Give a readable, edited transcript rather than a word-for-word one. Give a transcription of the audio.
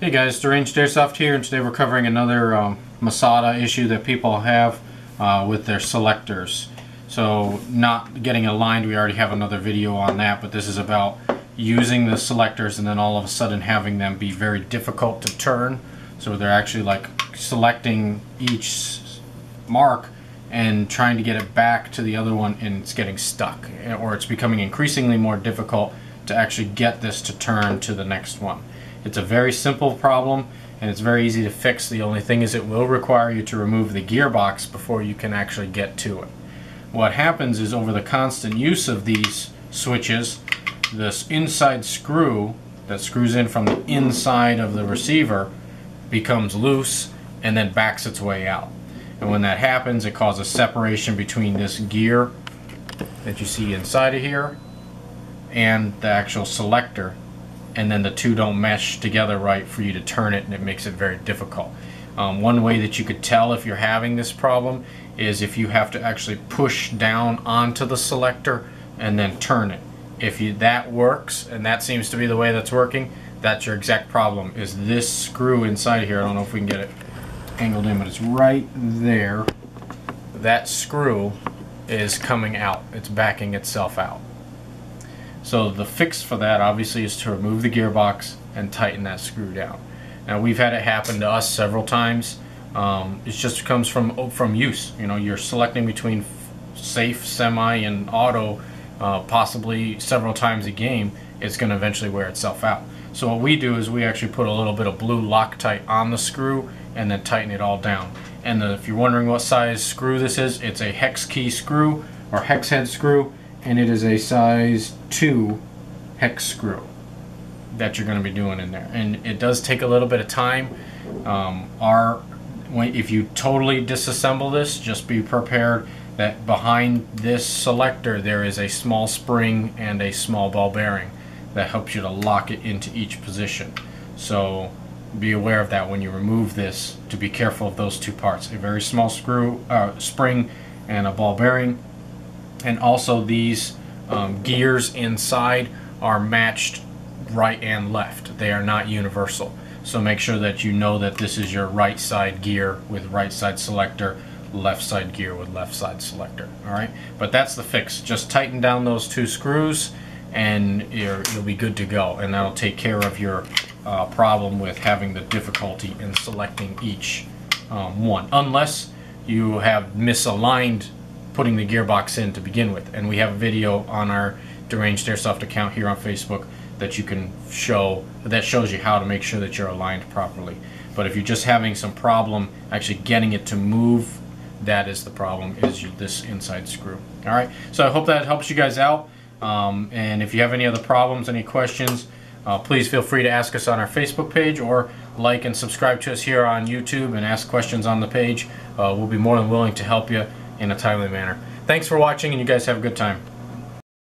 Hey guys, Deranged Airsoft here, and today we're covering another Masada issue that people have with their selectors. So not getting aligned, we already have another video on that, but this is about using the selectors and then all of a sudden having them be very difficult to turn. So they're actually like selecting each mark and trying to get it back to the other one, and it's getting stuck, or it's becoming increasingly more difficult to actually get this to turn to the next one. It's a very simple problem and it's very easy to fix. The only thing is it will require you to remove the gearbox before you can actually get to it. What happens is, over the constant use of these switches, this inside screw that screws in from the inside of the receiver becomes loose and then backs its way out. And when that happens, it causes separation between this gear that you see inside of here and the actual selector, and then the two don't mesh together right for you to turn it, and it makes it very difficult. One way that you could tell if you're having this problem is if you have to actually push down onto the selector and then turn it. If that works, and that seems to be the way that's working, that's your exact problem, is this screw inside here. I don't know if we can get it angled in, but it's right there. That screw is coming out. It's backing itself out. So the fix for that obviously is to remove the gearbox and tighten that screw down. Now, we've had it happen to us several times. It just comes from use. You know, you're selecting between safe, semi, and auto possibly several times a game. It's going to eventually wear itself out. So what we do is we actually put a little bit of blue Loctite on the screw and then tighten it all down. And if you're wondering what size screw this is, it's a hex key screw or hex head screw, and it is a size 2 hex screw that you're going to be doing in there. And it does take a little bit of time. If you totally disassemble this, just be prepared that behind this selector there is a small spring and a small ball bearing that helps you to lock it into each position. So be aware of that when you remove this, to be careful of those two parts, a very small spring and a ball bearing. And also, these gears inside are matched right and left. They are not universal. So make sure that you know that this is your right side gear with right side selector, left side gear with left side selector. Alright? But that's the fix. Just tighten down those two screws and you'll be good to go. And that'll take care of your problem with having the difficulty in selecting each one. Unless you have misaligned putting the gearbox in to begin with, and we have a video on our Deranged Airsoft account here on Facebook that you can shows you how to make sure that you're aligned properly. But if you're just having some problem actually getting it to move, that is the problem, is this inside screw. Alright, so I hope that helps you guys out, and if you have any other problems, any questions, please feel free to ask us on our Facebook page, or like and subscribe to us here on YouTube and ask questions on the page. We'll be more than willing to help you in a timely manner. Thanks for watching, and you guys have a good time.